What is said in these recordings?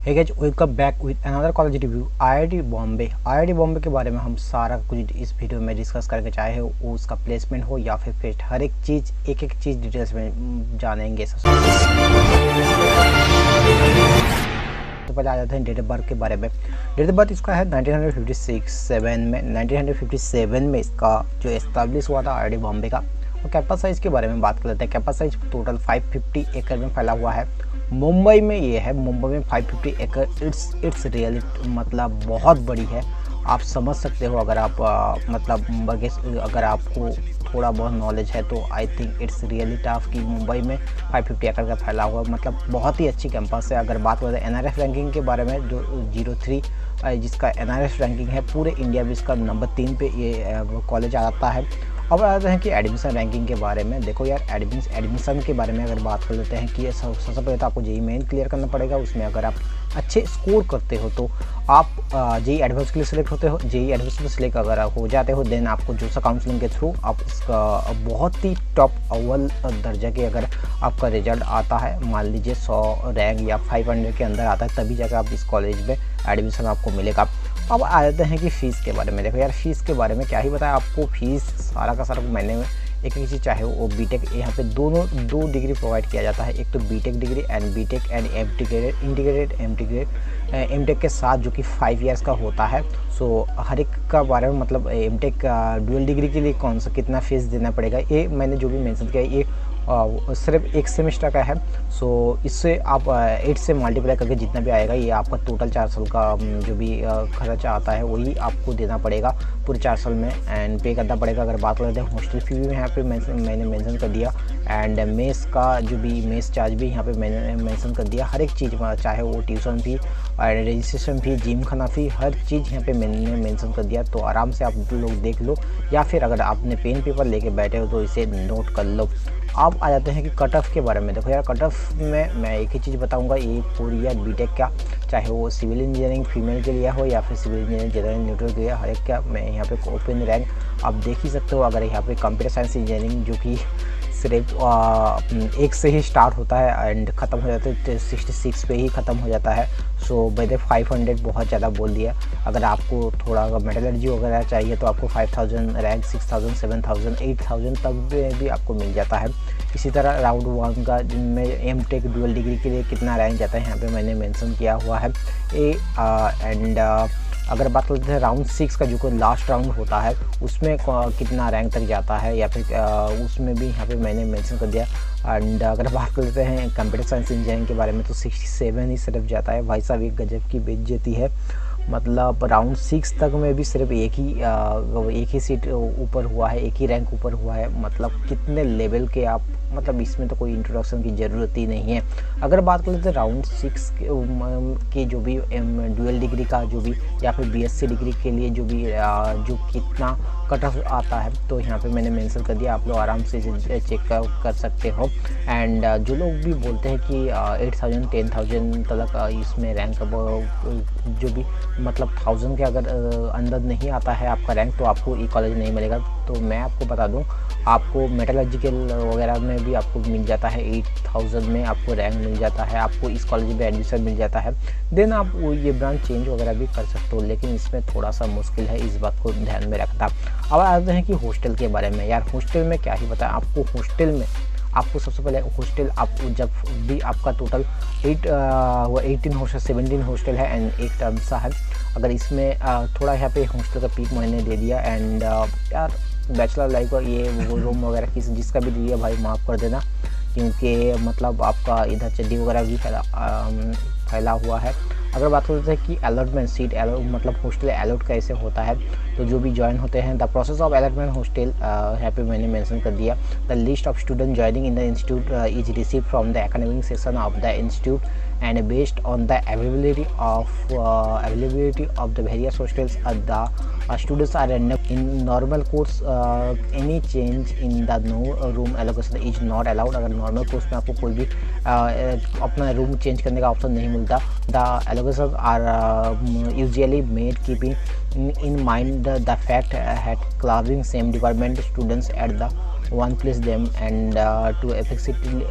Hey guys, welcome back with another college review. IIT Bombay के बारे में हम सारा कुछ इस वीडियो में डिस्कस करके, चाहे वो उसका प्लेसमेंट हो या फिर फेस्ट, हर एक चीज़ एक चीज़ डिटेल्स में जानेंगे। सबसे पहले आ जाते हैं डेट ऑफ बर्थ के बारे में। डेट ऑफ बर्थ इसका है 1957 में इसका जो एस्टैब्लिश हुआ था आईआईटी बॉम्बे का। और कैंपस साइज़ के बारे में बात कर लेते हैं। कैंपस साइज टोटल 550 एकड़ में फैला हुआ है। मुंबई में ये है, मुंबई में 550 एकड़। इट्स रियली मतलब बहुत बड़ी है। आप समझ सकते हो अगर आप अगर आपको थोड़ा बहुत नॉलेज है तो I think it's really tough कि मुंबई में 550 एकड़ का फैला हुआ मतलब बहुत ही अच्छी कैंपस है। अगर बात करें एनआरएफ रैंकिंग के बारे में, जो 03 जिसका एनआरएफ रैंकिंग है पूरे इंडिया में, इसका नंबर 3 पे ये कॉलेज आ जाता है। अब आते हैं कि एडमिशन रैंकिंग के बारे में। देखो यार, एडमिशन के बारे में अगर बात कर लेते हैं कि सबसे पहले तो आपको जेई मेन क्लियर करना पड़ेगा। उसमें अगर आप अच्छे स्कोर करते हो तो आप जेई एडवांस के लिए सिलेक्ट होते हो। जेई एडवांस में सिलेक्ट अगर आप हो जाते हो, देन आपको जो सा काउंसलिंग के थ्रू आप इसका बहुत ही टॉप अव्वल दर्जा के अगर आपका रिजल्ट आता है, मान लीजिए 100 रैंक या 500 के अंदर आता है, तभी जाकर आप इस कॉलेज में एडमिशन आपको मिलेगा। अब आ जाते हैं कि फ़ीस के बारे में। देखो यार, फ़ीस के बारे में क्या ही बताया आपको। फ़ीस सारा का सारा महीने में एक चीज़, चाहे वो बीटेक, यहाँ पे दो डिग्री प्रोवाइड किया जाता है। एक तो BTech degree and BTech and MTech के साथ, जो कि 5 ईयर्स का होता है। सो हर एक का बारे में मतलब एमटेक डुअल डिग्री के लिए कौन सा कितना फीस देना पड़ेगा, ये मैंने जो भी मेंशन किया ये सिर्फ एक सेमेस्टर का है। सो इससे आप 8 से मल्टीप्लाई करके जितना भी आएगा, ये आपका टोटल 4 साल का जो भी खर्चा आता है वही आपको देना पड़ेगा पूरे 4 साल में एंड पे करना पड़ेगा। अगर बात करते हैं हॉस्टल फी भी यहाँ पे मैंने मेंशन कर दिया एंड मेस का जो भी मेस चार्ज भी यहाँ पे मैंने मेंशन कर दिया। हर एक चीज़, चाहे वो tuition fee, registration fee, gym खाना फी, हर चीज़ यहाँ पे मैंने मेंशन कर दिया। तो आराम से आप लोग देख लो, या फिर अगर आपने पेन पेपर लेके बैठे हो तो इसे नोट कर लो। अब आ जाते हैं कि कट ऑफ के बारे में। देखो यार, कट ऑफ में मैं एक ही चीज़ बताऊंगा, ये 4 ईयर बीटेक का, चाहे वो सिविल इंजीनियरिंग फीमेल के लिए हो या फिर सिविल इंजीनियरिंग जनरल न्यूट्रल के लिए, हर एक का मैं यहाँ पे ओपन रैंक आप देख ही सकते हो। अगर यहाँ पे कंप्यूटर साइंस इंजीनियरिंग जो कि सिर्फ 1 से ही स्टार्ट होता है एंड ख़त्म हो जाता है 66 पे ही ख़त्म हो जाता है। सो मैंने 500 बहुत ज़्यादा बोल दिया। अगर आपको थोड़ा मेटलर्जी वगैरह चाहिए तो आपको 5000 रैंक 6000 7000 8000 तक भी आपको मिल जाता है। इसी तरह राउंड 1 का जिनमें एमटेक डुअल डिग्री के लिए कितना रैंक जाता है यहाँ पे मैंने मेंशन किया हुआ है। एंड अगर बात करते हैं राउंड 6 का, जो कोई लास्ट राउंड होता है, उसमें कितना रैंक तक जाता है या फिर उसमें भी यहाँ पे मैंने मेंशन कर दिया। एंड अगर बात कर लेते हैं कंप्यूटर साइंस इंजीनियरिंग के बारे में तो 67 ही सिर्फ जाता है। भाई साहब, एक गजब की बेइज्जती है। मतलब राउंड 6 तक में भी सिर्फ एक ही सीट ऊपर हुआ है, एक ही रैंक ऊपर हुआ है। मतलब कितने लेवल के आप, मतलब इसमें तो कोई इंट्रोडक्शन की ज़रूरत ही नहीं है। अगर बात कर लेते हैं राउंड 6 के जो भी डुअल डिग्री का जो भी या फिर बीएससी डिग्री के लिए जो भी जो कितना कट ऑफ आता है, तो यहाँ पे मैंने मेंशन कर दिया। आप लोग आराम से चेक कर सकते हो। एंड जो लोग भी बोलते हैं कि 8000 10000 तक इसमें रैंक जो भी मतलब 1000 के अगर अंदर नहीं आता है आपका रैंक, तो आपको ई कॉलेज नहीं मिलेगा। तो मैं आपको बता दूं, आपको मेटलर्जिकल वगैरह में भी आपको मिल जाता है, 8000 में आपको रैंक मिल जाता है, आपको इस कॉलेज में एडमिशन मिल जाता है। देन आप ये ब्रांच चेंज वगैरह भी कर सकते हो, लेकिन इसमें थोड़ा सा मुश्किल है, इस बात को ध्यान में रखना। अब आते हैं कि हॉस्टल के बारे में। यार हॉस्टल में क्या ही बताएं आपको। हॉस्टल में आपको सबसे पहले हॉस्टल, आप जब भी आपका टोटल 18 हॉस्टल 17 हॉस्टल है एंड एक टर्मसा है। अगर इसमें थोड़ा यहाँ पे हॉस्टल का पीक मैंने दे दिया एंड यार बैचलर लाइफ का ये वो रूम वगैरह जिसका भी दिया भाई माफ़ कर देना, क्योंकि मतलब आपका इधर चड्डी वगैरह भी फैला हुआ है। अगर बात करते हैं कि अलॉटमेंट सीट मतलब हॉस्टल अलॉट कैसे होता है, तो जो भी ज्वाइन होते हैं, the process of allotment hostel यहाँ पे मैंने मेंशन कर दिया। The list of student joining in the institute is received from the academic section of the institute and based on the availability of the various hostels the students are in normal course any change in the no room allocation is not allowed। अगर normal course में आपको कोई भी अपना room change करने का option नहीं मिलता, the allocations are usually made keeping in mind the fact that classing same department students at the one place them and to effectively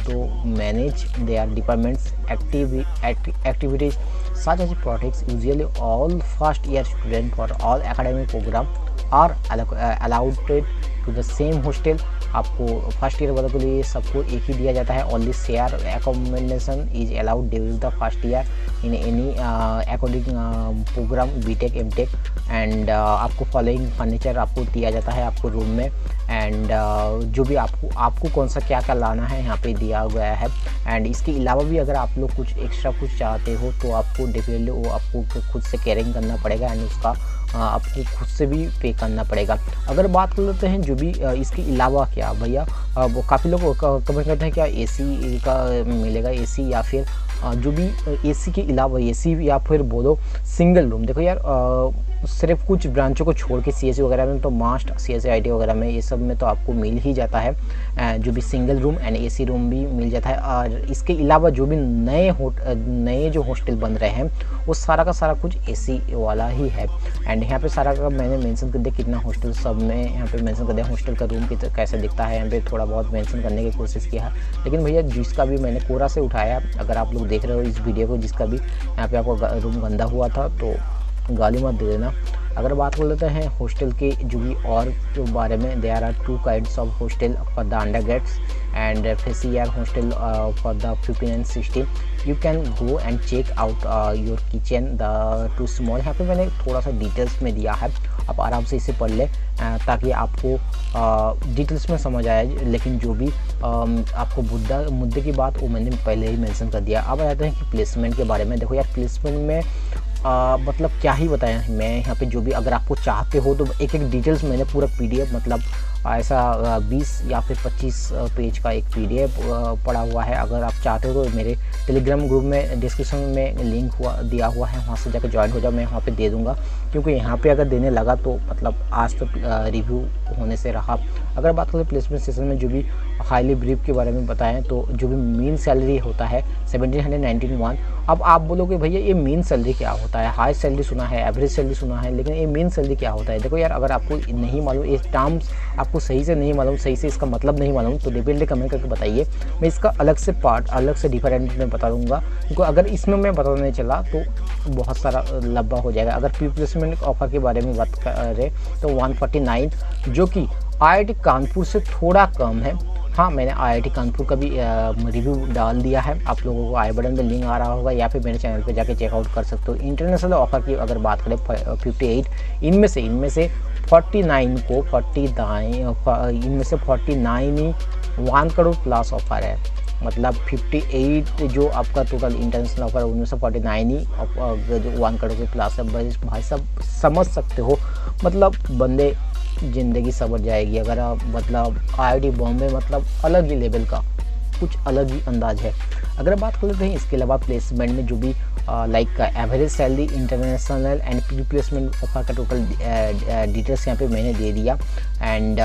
to manage their departments activities such as projects. Usually all first year students for all academic program are allowed to the same hostel. आपको first year वालों के लिए सबको एक ही दिया जाता है. Only share accommodation is allowed during the first year in any according programme BTech MTech. And आपको फॉलोइंग फर्नीचर आपको दिया जाता है आपको रूम में. एंड जो भी आपको कौन सा क्या क्या लाना है यहाँ पे दिया गया है. एंड इसके अलावा भी अगर आप लोग कुछ एक्स्ट्रा कुछ चाहते हो तो आपको डेफिनेटली वो आपको खुद से कैरिंग करना पड़ेगा एंड उसका आपको खुद से भी पे करना पड़ेगा. अगर बात कर लेते हैं जो भी इसके अलावा क्या भैया, वो काफ़ी लोग कमेंट करते हैं क्या एसी का मिलेगा, एसी या फिर जो भी एसी के अलावा एसी या फिर बोलो सिंगल रूम. देखो यार सिर्फ कुछ ब्रांचों को छोड़ के सीएससी वगैरह में तो मास्ट सीएससी आईटी वगैरह में ये सब में तो आपको मिल ही जाता है जो भी single room and AC room भी मिल जाता है. और इसके अलावा जो भी नए जो हॉस्टल बन रहे हैं वो सारा का सारा कुछ एसी वाला ही है. एंड यहाँ पे सारा का मैंने मेंशन कर दिया कितना हॉस्टल सब में यहाँ पे मेंशन कर दिया. हॉस्टल का रूम कैसे दिखता है यहाँ पे थोड़ा बहुत मेंशन करने की कोशिश किया है. लेकिन भैया जिसका भी मैंने कोरा से उठाया, अगर आप लोग देख रहे हो इस वीडियो को, जिसका भी यहाँ पे आपको रूम गंदा हुआ था तो गाली मत दे देना. अगर बात कर लेते हैं हॉस्टल के जो भी और के बारे में, there are 2 kinds of hostel for the undergrads and फेसियर hostel for the 15 and 16. You can go and check out your kitchen the too small. यहाँ पे मैंने थोड़ा सा डिटेल्स में दिया है, आप आराम से इसे पढ़ लें ताकि आपको डिटेल्स में समझ आए. लेकिन जो भी आपको मुद्दे की बात वो मैंने पहले ही मेंशन कर दिया. अब आ जाते हैं कि प्लेसमेंट के बारे में. देखो यार प्लेसमेंट में मतलब क्या ही बताएं मैं यहाँ पे. जो भी अगर आपको चाहते हो तो एक डिटेल्स मैंने पूरा पीडीएफ मतलब ऐसा 20 या फिर 25 पेज का एक पीडीएफ पड़ा हुआ है. अगर आप चाहते हो तो मेरे टेलीग्राम ग्रुप में डिस्क्रिप्शन में लिंक दिया हुआ है, वहाँ से जाकर ज्वाइन हो जाओ. मैं वहाँ पे दे दूँगा क्योंकि यहाँ पे अगर देने लगा तो मतलब आज तो रिव्यू होने से रहा. अगर बात करें प्लेसमेंट सेशन में जो भी हाईली ब्रीफ के बारे में बताएं तो जो भी मीन सैलरी होता है 1791. अब आप बोलोगे भैया ये मीन सैलरी क्या होता है, हाई सैलरी सुना है, एवरेज सैलरी सुना है, लेकिन ये मीन सैलरी क्या होता है. देखो यार अगर आपको नहीं मालूम, ये टर्म्स आपको सही से नहीं मालूम, सही से इसका मतलब नहीं मालूम तो डेफिनेटली कमेंट करके बताइए. मैं इसका अलग से डिफरेंट में बता दूंगा क्योंकि अगर इसमें मैं बताने चला तो बहुत सारा लंबा हो जाएगा. अगर प्री प्लेसमेंट ऑफर के बारे में बात करें तो 149 जो कि आईआईटी कानपुर से थोड़ा कम है. हाँ मैंने आईआईटी कानपुर का भी रिव्यू डाल दिया है, आप लोगों को आई बटन में लिंक आ रहा होगा या फिर मेरे चैनल पे जाके चेकआउट कर सकते हो. इंटरनेशनल ऑफर की अगर बात करें 58 इनमें से 49 को 49 इनमें से 49 ही 1 करोड़ प्लस ऑफर है. मतलब 58 जो आपका टोटल इंटरनेशनल ऑफर है उनमें से 49 ही जो 1 करोड़ के प्लस है. भाई साहब समझ सकते हो मतलब बंदे ज़िंदगी सवर जाएगी अगर आप मतलब आईआईटी बॉम्बे मतलब अलग ही लेवल का कुछ अलग ही अंदाज है. अगर बात कर लेते हैं इसके अलावा प्लेसमेंट में जो भी like average salary, international and pre placement offer का टोटल डिटेल्स यहाँ पे मैंने दे दिया. एंड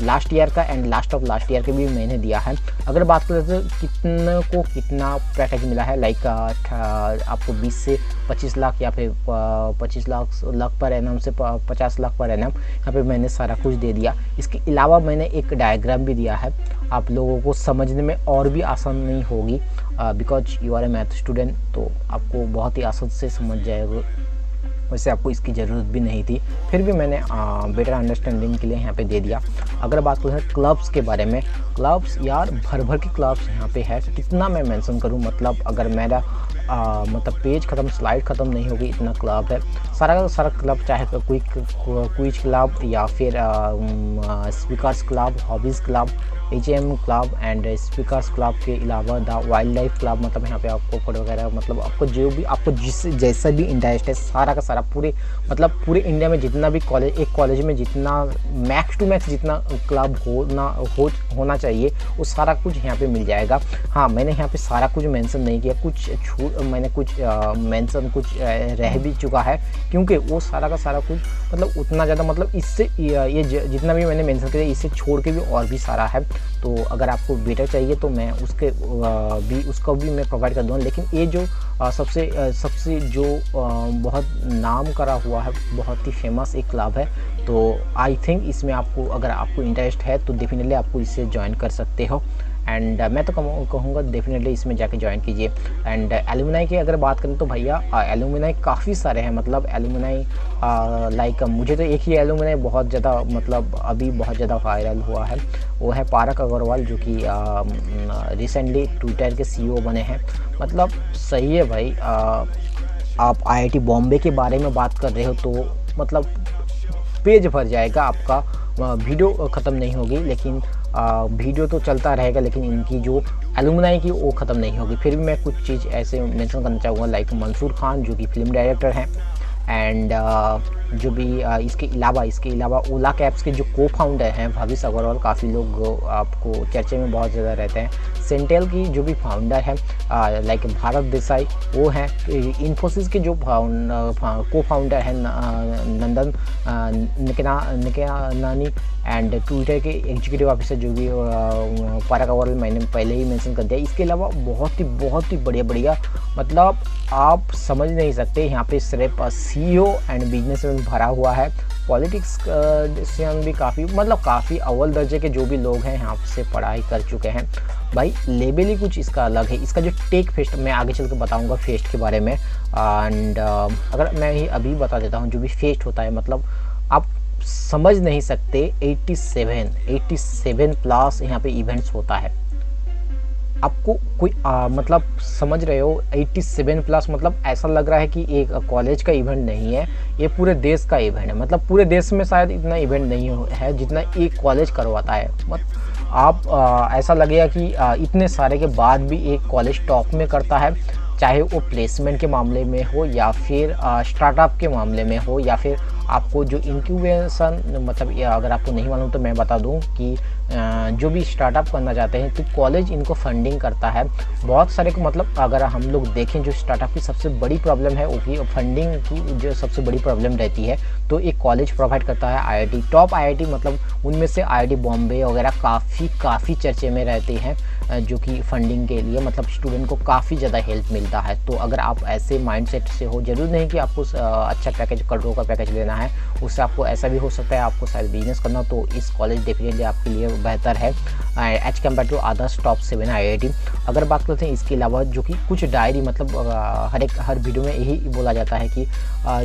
लास्ट ईयर का and last of last year के भी मैंने दिया है. अगर बात करें तो कितना पैकेज मिला है लाइक आपको 20 से 25 लाख या फिर 25 लाख पर एनम से 50 लाख पर एनम, यहाँ पे मैंने सारा कुछ दे दिया. इसके अलावा मैंने एक डायग्राम भी दिया है, आप लोगों को समझने में और भी आसान नहीं होगी because you are a math student तो आपको बहुत ही आसान से समझ जाएगा. वैसे आपको इसकी ज़रूरत भी नहीं थी, फिर भी मैंने बेटर अंडरस्टैंडिंग के लिए यहाँ पे दे दिया. अगर बात करें क्लब्स के बारे में, क्लब्स यार भर के क्लब्स यहाँ पे है. कितना मैं मेंशन करूँ मतलब अगर मेरा मतलब पेज ख़त्म स्लाइड ख़त्म नहीं होगी इतना क्लब है. सारा का सारा क्लब चाहे तो क्विज क्लब या फिर speakers club, hobbies club, HM club and speakers club के अलावा द वाइल्ड लाइफ क्लब. मतलब यहाँ पे आपको फोटो वगैरह मतलब आपको जो भी आपको जैसा भी इंटरेस्ट है सारा का सारा पूरे इंडिया में जितना भी एक कॉलेज में जितना मैक्स टू मैक्स जितना क्लब होना चाहिए वो सारा कुछ यहाँ पे मिल जाएगा. हाँ मैंने यहाँ पे सारा कुछ मेंशन नहीं किया, मैंने कुछ मेंशन कुछ रह भी चुका है क्योंकि वो सारा का सारा कुछ मतलब उतना ज़्यादा मतलब इससे ये जितना भी मैंने मेंशन किया इससे छोड़ के भी और भी सारा है. तो अगर आपको बेटर चाहिए तो मैं उसका भी मैं प्रोवाइड कर दूँगा. लेकिन ये जो सबसे जो बहुत नाम करा हुआ है, बहुत ही फेमस एक क्लब है। तो आई थिंक इसमें आपको, अगर आपको इंटरेस्ट है तो डेफिनेटली आपको इसे ज्वाइन कर सकते हो। एंड मैं तो कहूँगा डेफिनेटली इसमें जाके ज्वाइन कीजिए। एंड एलुमनाई की अगर बात करें तो भैया एलुमनाई काफ़ी सारे हैं। मतलब एलुमनाई लाइक मुझे तो एक ही एलुमनाई बहुत ज़्यादा, मतलब अभी बहुत ज़्यादा वायरल हुआ है, वो है पारक अग्रवाल, जो कि रिसेंटली ट्विटर के CEO बने हैं। मतलब सही है भाई। आप IIT बॉम्बे के बारे में बात कर रहे हो तो मतलब पेज भर जाएगा आपका, वीडियो ख़त्म नहीं होगी, लेकिन वीडियो तो चलता रहेगा, लेकिन इनकी जो एलुमनाई की वो ख़त्म नहीं होगी। फिर भी मैं कुछ चीज़ ऐसे मेंशन करना चाहूँगा, लाइक मंसूर खान जो कि फिल्म डायरेक्टर हैं, एंड जो भी इसके अलावा ओला कैब्स के जो को-फाउंडर हैं भविष्य अग्रवाल, काफ़ी लोग आपको चर्चे में बहुत ज़्यादा रहते हैं। सेंटेल की जो भी फाउंडर हैं लाइक भारत देसाई, वो हैं। इन्फोसिस के जो को-फाउंडर हैं नंदन निकेलानी, एंड ट्विटर के एग्जीक्यूटिव ऑफिसर जो भी पारक अग्रवाल, मैंने पहले ही मेंशन कर दिया। इसके अलावा बहुत ही बढ़िया मतलब आप समझ नहीं सकते, यहाँ पे सिर्फ CEO एंड बिजनेसमैन भरा हुआ है। पॉलिटिक्स से भी काफ़ी अव्वल दर्जे के जो भी लोग हैं यहाँ से पढ़ाई कर चुके हैं भाई। लेवल ही कुछ इसका अलग है। इसका जो टेक फेस्ट, मैं आगे चल के बताऊँगा फेस्ट के बारे में। एंड अगर मैं ही अभी बता देता हूँ जो भी फेस्ट होता है, मतलब आप समझ नहीं सकते 87 प्लस यहाँ पे इवेंट्स होता है। आपको कोई मतलब समझ रहे हो 87 प्लस, मतलब ऐसा लग रहा है कि एक कॉलेज का इवेंट नहीं है, ये पूरे देश का इवेंट है। मतलब पूरे देश में शायद इतना इवेंट नहीं है जितना एक कॉलेज करवाता है। आप ऐसा लगेगा कि इतने सारे के बाद भी एक कॉलेज टॉप में करता है, चाहे वो प्लेसमेंट के मामले में हो, या फिर स्टार्टअप के मामले में हो, या फिर आपको जो इंक्यूबेशन, मतलब अगर आपको नहीं मालूम तो मैं बता दूं कि जो भी स्टार्टअप करना चाहते हैं तो कॉलेज इनको फंडिंग करता है। बहुत सारे को, मतलब अगर हम लोग देखें जो स्टार्टअप की सबसे बड़ी प्रॉब्लम है वो की फंडिंग की जो सबसे बड़ी प्रॉब्लम रहती है, तो एक कॉलेज प्रोवाइड करता है IIT, टॉप IIT, मतलब उनमें से IIT बॉम्बे वगैरह काफ़ी चर्चे में रहते हैं, जो कि फंडिंग के लिए मतलब स्टूडेंट को काफ़ी ज़्यादा हेल्प मिलता है। तो अगर आप ऐसे माइंडसेट से हो, जरूर नहीं कि आपको अच्छा पैकेज, करोड़ों का पैकेज लेना है, उससे आपको ऐसा भी हो सकता है आपको शायद बिजनेस करना, तो इस कॉलेज डेफिनेटली आपके लिए बेहतर है as compare to others top 7 IIT। अगर बात करते हैं इसके अलावा जो कि कुछ डायरी, मतलब हर वीडियो में यही बोला जाता है कि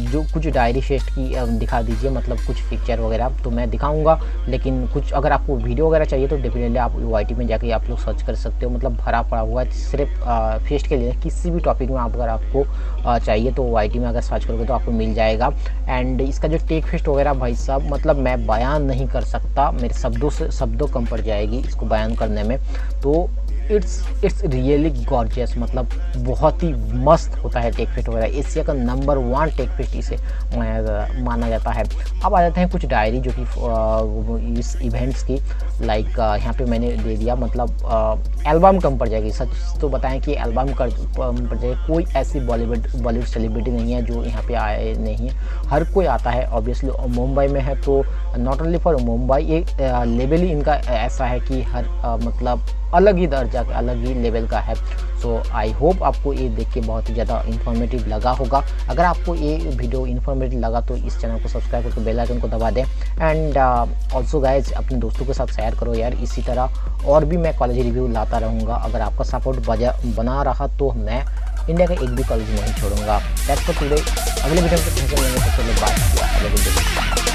जो कुछ डायरी फेस्ट की दिखा दीजिए, मतलब कुछ पिक्चर वगैरह, तो मैं दिखाऊंगा। लेकिन कुछ अगर आपको वीडियो वगैरह चाहिए तो डेफिनेटली आप UIT में जाके आप लोग सर्च कर सकते हो। मतलब भरा पड़ा हुआ है सिर्फ फेस्ट के लिए, किसी भी टॉपिक में अगर आपको चाहिए तो UIT में अगर सर्च करोगे तो आपको मिल जाएगा। एंड इसका जो टेक फेस्ट वगैरह भाई साहब, मतलब मैं बयान नहीं कर सकता, मेरे शब्दों कम पड़ जाएगी इसको बयान करने में। तो इट्स रियली गॉर्जियस, मतलब बहुत ही मस्त होता है टेक फेस्ट वगैरह। एशिया का नंबर 1 टेक फेस्ट इसे माना जाता है। अब आ जाते हैं कुछ डायरी जो कि इस इवेंट्स की, लाइक यहाँ पे मैंने दे दिया, मतलब एल्बम कम पड़ जाएगी। सच तो बताएं कि एल्बम पड़ जाएगी। कोई ऐसी बॉलीवुड सेलिब्रिटी नहीं है जो यहाँ पे आए नहीं है, हर कोई आता है ऑब्वियसली। मुंबई में है तो नॉट ओनली फॉर मुंबई, एक लेवल ही इनका ऐसा है कि हर मतलब अलग ही दर्जा का, अलग ही लेवल का है। सो आई होप आपको ये देख के बहुत ही ज़्यादा इन्फॉर्मेटिव लगा होगा। अगर आपको ये वीडियो इन्फॉर्मेटिव लगा तो इस चैनल को सब्सक्राइब करके बेल आइकन को दबा दें। एंड ऑल्सो गाइज अपने दोस्तों के साथ शेयर करो यार। इसी तरह और भी मैं कॉलेज रिव्यू लाता रहूँगा। अगर आपका सपोर्ट बना रहा तो मैं इंडिया का एक भी कॉलेज नहीं छोड़ूंगा। That's for today. अगले वीडियो में फिर से मिलेंगे, तब तक बाय।